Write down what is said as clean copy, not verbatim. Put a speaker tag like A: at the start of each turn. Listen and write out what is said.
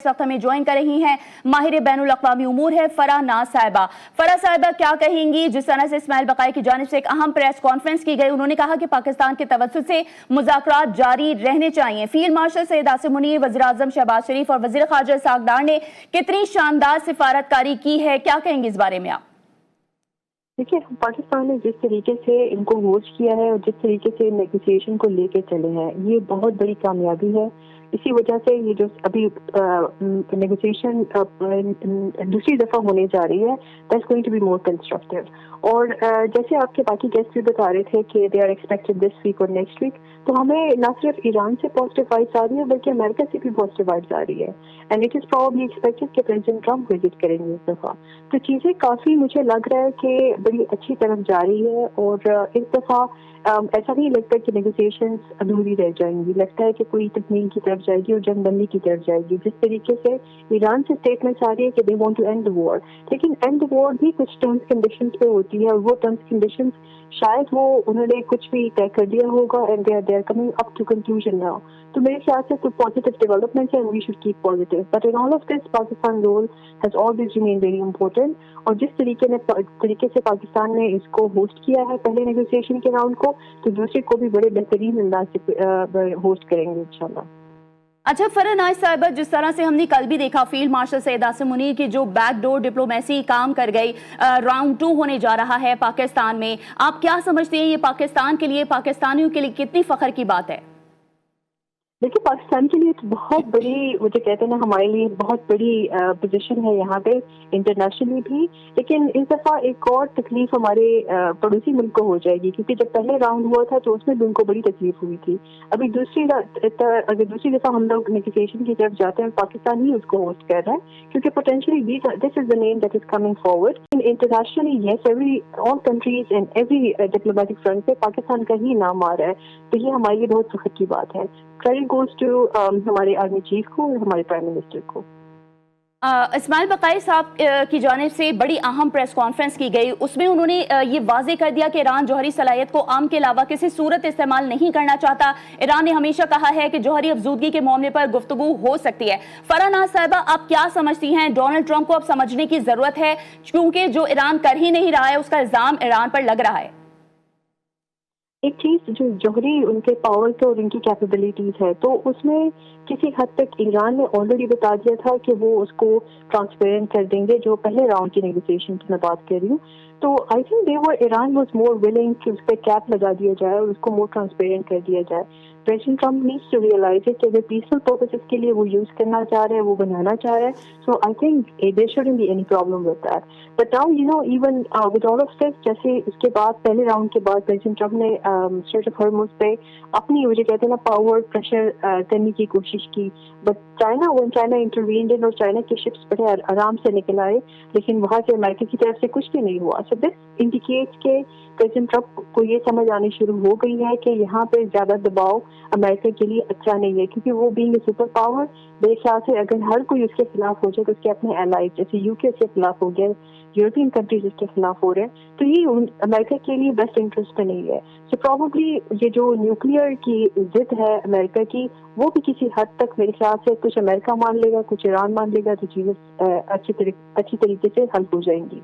A: इस वक्त हमें ज्वाइन कर रही हैं माहिर बैनुल अक़वामी उमूर है फराह नाज साहिबा। फराह साहिबा क्या कहेंगी? जिस तरह से इस्माइल बक़ाई की जानिब से एक अहम प्रेस कॉन्फ्रेंस की गई, उन्होंने कहा कि पाकिस्तान के तवज्जुह से मुज़ाकरात जारी रहने चाहिए। फील्ड मार्शल सैयद आसिम मुनीर, वज़ीर आज़म शहबाज शरीफ और वज़ीर ख़ारजा इसहाक़ डार ने कितनी शानदार सिफारतकारी की है, क्या कहेंगे इस बारे में आप?
B: देखिए, पाकिस्तान ने जिस तरीके से इनको होस्ट किया है और जिस तरीके से नेगोशिएशन को लेके चले हैं, ये बहुत बड़ी कामयाबी है। इसी वजह से ये जो अभी नेगोशिएशन दूसरी दफा होने जा रही है, that's going to be more constructive. और जैसे आपके बाकी गेस्ट भी बता रहे थे कि they are expected this week और नेक्स्ट वीक, तो हमें न सिर्फ ईरान से पॉजिटिव वाइब्स आ रही है बल्कि अमेरिका से भी पॉजिटिव वाइब्स आ रही है। And it is probably expected कि प्रेसिडेंट ट्रंप विजिट करेंगे इस दफा। तो चीजें काफी मुझे लग रहा है कि बड़ी अच्छी तरफ जा रही है। और इस दफा ऐसा नहीं लगता कि नेगोशिएशंस अधूरी रह जाएंगी, लगता है कि कोई तकमील की तरफ जाएगी और जंग बंदी की तरफ जाएगी। जिस तरीके से ईरान से स्टेटमेंट्स आ रही है कि they want to end the war, लेकिन एंड द वॉर भी कुछ टर्म्स कंडीशंस पे होती है और वो टर्म्स कंडीशंस शायद वो उन्होंने कुछ भी तय कर दिया होगा and they are coming up to conclusion now. तो मेरे ख्याल से कुछ पॉजिटिव डेवलपमेंट्स है, we should keep positive. But in all of this Pakistan role has always remain very important. और जिस तरीके से पाकिस्तान ने इसको होस्ट किया है पहले नेगोशिएशन के राउंड को, तो दूसरे को भी बड़े बेहतरीन अंदाज से होस्ट करेंगे इंशाल्लाह।
A: अच्छा फराह नाज साहिबा, जिस तरह से हमने कल भी देखा फील्ड मार्शल सैयद आसिम मुनीर की जो बैकडोर डिप्लोमेसी काम कर गई, राउंड 2 होने जा रहा है पाकिस्तान में, आप क्या समझते हैं ये पाकिस्तान के लिए, पाकिस्तानियों के लिए कितनी फख्र की बात है?
B: देखिए, पाकिस्तान के लिए तो बहुत बड़ी, मुझे कहते हैं ना, हमारे लिए बहुत बड़ी पोजीशन है यहाँ पे इंटरनेशनली भी। लेकिन इस दफा एक और तकलीफ हमारे पड़ोसी मुल्क को हो जाएगी, क्योंकि जब पहले राउंड हुआ था तो उसमें भी उनको बड़ी तकलीफ हुई थी। अभी अगर दूसरी दफा हम लोग नेगोशिएशन की तरफ जाते हैं, पाकिस्तान ही उसको होस्ट कर रहा है, क्योंकि potentially this is the name that is coming forward internationally. Yes, all countries and every diplomatic front पे पाकिस्तान का ही नाम आ रहा है, तो ये हमारे लिए बहुत फख्र की बात है। क्रेडिट गोज टू हमारे आर्मी चीफ को और हमारे प्राइम मिनिस्टर को।
A: इस्माइल बक़ाई साहब की जानिब से बड़ी अहम प्रेस कॉन्फ्रेंस की गई, उसमें उन्होंने ये वाजे कर दिया कि ईरान जौहरी सलाहियत को आम के अलावा किसी सूरत इस्तेमाल नहीं करना चाहता। ईरान ने हमेशा कहा है कि जौहरी अफजूदगी के मामले पर गुफ्तगू हो सकती है। फराह नाज साहिबा, आप क्या समझती हैं? डोनाल्ड ट्रंप को अब समझने की जरूरत है, क्योंकि जो ईरान कर ही नहीं रहा है उसका इल्जाम ईरान पर लग रहा है।
B: एक चीज जो जौहरी उनके पावर और उनकी कैपेबिलिटीज है, तो उसमें किसी हद तक ईरान ने ऑलरेडी बता दिया था कि वो उसको ट्रांसपेरेंट कर देंगे। जो पहले राउंड की नेगोशिएशन की मैं बात कर रही हूँ, तो I think Iran was more willing कि उस पर कैप लगा दिया जाए और उसको मोर ट्रांसपेरेंट कर दिया जाए। President Trump needs to realise कि अगर पीसफुल पर्पसेस के लिए वो यूज करना चाह रहे हैं, वो बनाना चाह रहे हैं, so I think there shouldn't be any problem with that. But now even with all of this, जैसे उसके बाद पहले राउंड के बाद प्रेसिडेंट ट्रंप ने स्ट्रेट ऑफ हॉर्मुज़ पे अपनी, मुझे कहते हैं ना, पावर प्रेशर करने की कोशिश की। बट चाइना इंटरवीन्ड इन और चाइना के शिप्स बड़े आराम से निकल आए, लेकिन वहां से अमेरिका की तरफ से कुछ भी नहीं हुआ। सो दिस इंडिकेट्स के प्रेसिडेंट ट्रंप को ये समझ आनी शुरू हो गई है कि यहाँ पे ज्यादा दबाव अमेरिका के लिए अच्छा नहीं है, क्योंकि वो बीइंग ए सुपर पावर, मेरे ख्याल से अगर हर कोई उसके खिलाफ हो जाए तो उसके अपने एलाइज, जैसे यूके उसके खिलाफ हो गया, यूरोपियन कंट्रीज उसके खिलाफ हो रहे हैं, तो ये अमेरिका के लिए बेस्ट इंटरेस्ट में नहीं है। सो प्रोबेबली ये जो न्यूक्लियर की जिद है अमेरिका की, वो भी किसी हद तक मेरे ख्याल से कुछ अमेरिका मान लेगा, कुछ ईरान मान लेगा, तो चीजें अच्छी तरीके से हल हो जाएंगी।